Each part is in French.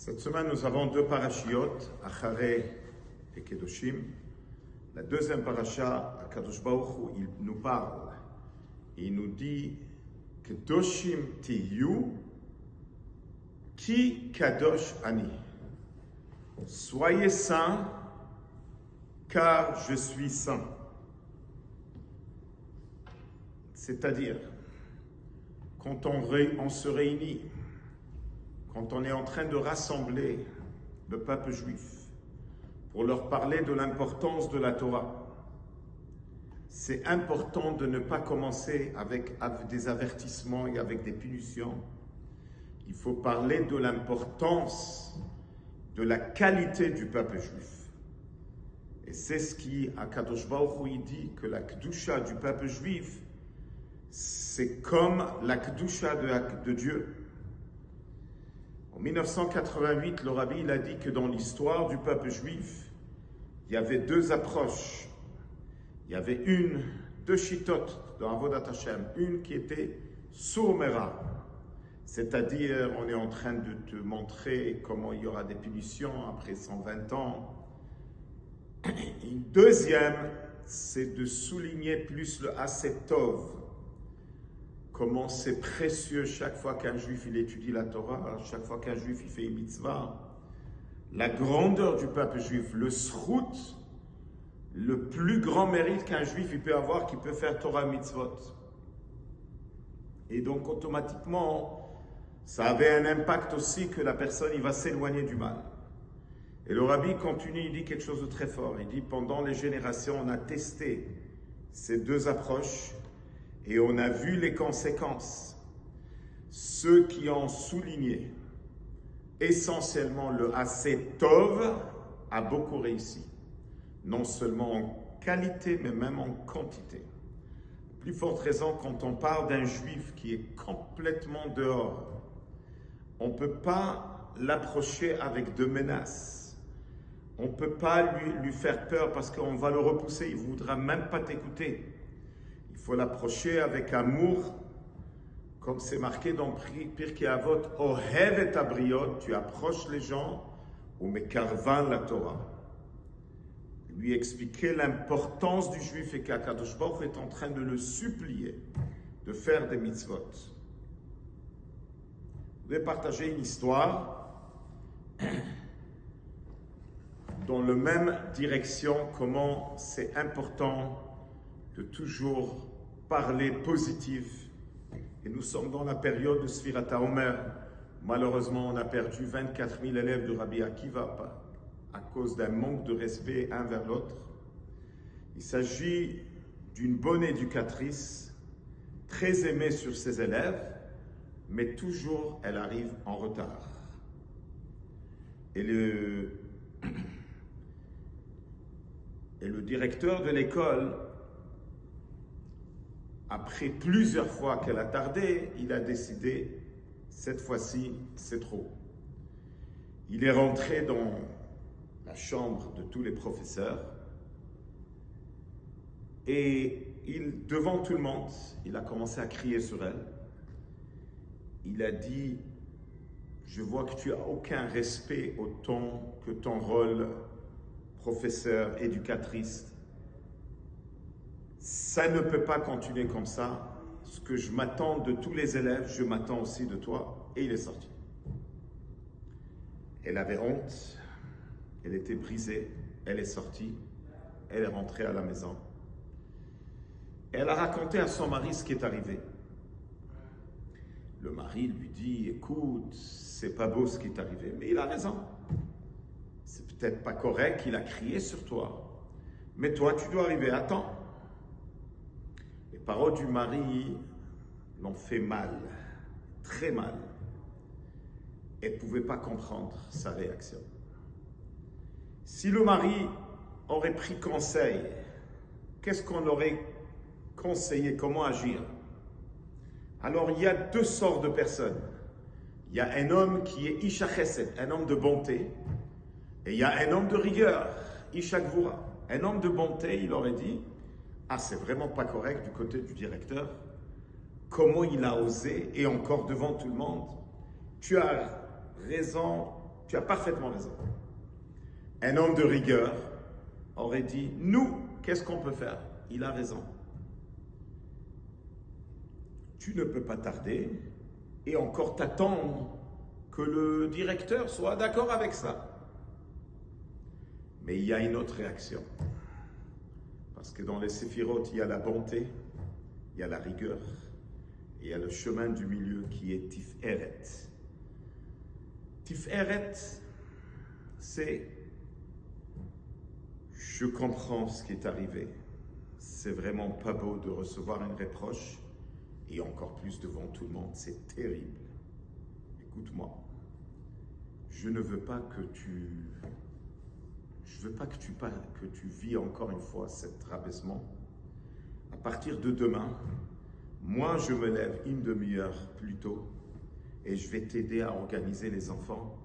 Cette semaine, nous avons deux parachiotes, Acharé et Kedoshim. La deuxième paracha, Akadosh Baruch Hu, il nous parle. Il nous dit Kedoshim tiyu ki kadosh ani. Soyez saints, car je suis saint. C'est-à-dire, quand on se réunit, quand on est en train de rassembler le peuple juif pour leur parler de l'importance de la Torah, c'est important de ne pas commencer avec des avertissements et avec des punitions. Il faut parler de l'importance, de la qualité du peuple juif. Et c'est ce qui, à Kadosh Baruch Hu, il dit que la Kedusha du peuple juif, c'est comme la Kedusha de Dieu. En 1988, le Rabbi il a dit que dans l'histoire du peuple juif, il y avait deux approches. Il y avait deux chitotes dans Avodat Hashem, une qui était sourmera, c'est-à-dire on est en train de te montrer comment il y aura des punitions après 120 ans. Une deuxième, c'est de souligner plus le Asetov, comment c'est précieux chaque fois qu'un juif il étudie la Torah, chaque fois qu'un juif il fait une mitzvah. La grandeur du peuple juif, le srout, le plus grand mérite qu'un juif il peut avoir, qui peut faire Torah mitzvot. Et donc automatiquement, ça avait un impact aussi que la personne il va s'éloigner du mal. Et le Rabbi continue, il dit quelque chose de très fort. Il dit, pendant les générations, on a testé ces deux approches et on a vu les conséquences. Ceux qui ont souligné essentiellement le assez tov a beaucoup réussi. Non seulement en qualité, mais même en quantité. Plus forte raison, quand on parle d'un juif qui est complètement dehors, on ne peut pas l'approcher avec de menaces. On ne peut pas lui faire peur parce qu'on va le repousser, il ne voudra même pas t'écouter. Il faut l'approcher avec amour, comme c'est marqué dans Pirkei Avot, Ohev et Abriot, tu approches les gens, ou Mekarvan la Torah. Lui expliquer l'importance du juif et qu'Akadosh Baruch Hu est en train de le supplier de faire des mitzvot. Je vais partager une histoire dans la même direction, comment c'est important de toujours parler positif. Et nous sommes dans la période de Sfirat HaOmer. Malheureusement, on a perdu 24 000 élèves de Rabbi Akiva à cause d'un manque de respect un vers l'autre. Il s'agit d'une bonne éducatrice, très aimée sur ses élèves, mais toujours elle arrive en retard. Et le directeur de l'école, après plusieurs fois qu'elle a tardé, il a décidé, cette fois-ci, c'est trop. Il est rentré dans la chambre de tous les professeurs et devant tout le monde, il a commencé à crier sur elle. Il a dit, je vois que tu n'as aucun respect autant que ton rôle professeur, éducatrice. Ça ne peut pas continuer comme ça. Ce que je m'attends de tous les élèves, je m'attends aussi de toi. Et il est sorti. Elle avait honte. Elle était brisée. Elle est sortie. Elle est rentrée à la maison. Elle a raconté à son mari ce qui est arrivé. Le mari lui dit, écoute, c'est pas beau ce qui est arrivé. Mais il a raison. C'est peut-être pas correct qu'il a crié sur toi. Mais toi, tu dois arriver à temps. Les paroles du mari l'ont fait mal, très mal. Elle ne pouvait pas comprendre sa réaction. Si le mari aurait pris conseil, qu'est-ce qu'on aurait conseillé, comment agir? Alors il y a deux sortes de personnes. Il y a un homme qui est Isha Chesed, un homme de bonté, et il y a un homme de rigueur, Isha Gvura. Un homme de bonté, il aurait dit, ah, c'est vraiment pas correct du côté du directeur. Comment il a osé, et encore devant tout le monde. Tu as raison, Tu as parfaitement raison. Un homme de rigueur aurait dit, nous, qu'est-ce qu'on peut faire? Il a raison. Tu ne peux pas tarder et encore t'attendre que le directeur soit d'accord avec ça. Mais il y a une autre réaction. Parce que dans les séphirotes, il y a la bonté, il y a la rigueur, et il y a le chemin du milieu qui est Tiferet. Tiferet, c'est « je comprends ce qui est arrivé, c'est vraiment pas beau de recevoir une reproche, et encore plus devant tout le monde, c'est terrible. Écoute-moi, je ne veux pas que tu vis encore une fois cet rabaissement. À partir de demain, moi je me lève une demi-heure plus tôt et je vais t'aider à organiser les enfants.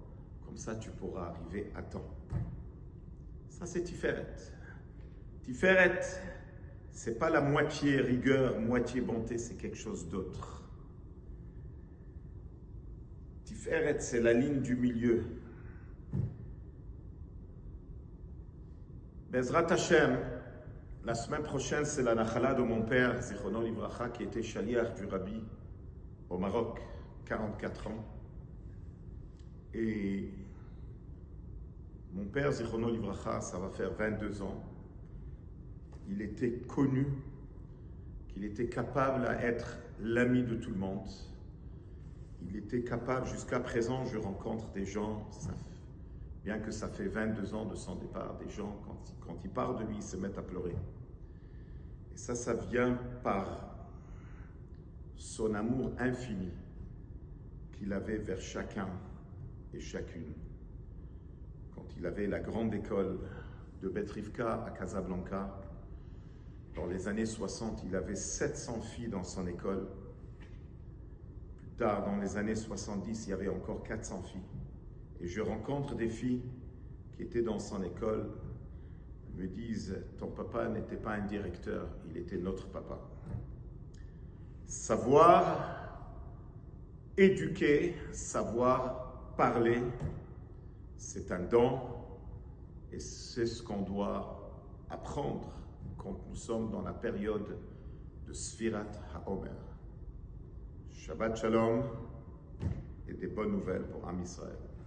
Comme ça, tu pourras arriver à temps. » Ça, c'est Tiferet. Tiferet, c'est pas la moitié rigueur, moitié bonté, c'est quelque chose d'autre. Tiferet, c'est la ligne du milieu. Bezrat Hashem, la semaine prochaine, c'est la nachala de mon père, Zichrono Livracha, qui était chaliach du Rabbi au Maroc, 44 ans. Et mon père, Zichrono Livracha, ça va faire 22 ans. Il était connu, qu'il était capable à être l'ami de tout le monde. Il était capable, jusqu'à présent, je rencontre des gens, bien que ça fait 22 ans de son départ, des gens, quand ils parlent de lui, ils se mettent à pleurer. Et ça vient par son amour infini qu'il avait vers chacun et chacune. Quand il avait la grande école de Bet Rivka à Casablanca, dans les années 60, il avait 700 filles dans son école. Plus tard, dans les années 70, il y avait encore 400 filles. Et je rencontre des filles qui étaient dans son école, me disent, ton papa n'était pas un directeur, il était notre papa. Savoir éduquer, savoir parler, c'est un don et c'est ce qu'on doit apprendre quand nous sommes dans la période de Sfirat HaOmer. Shabbat Shalom et des bonnes nouvelles pour Am Israël.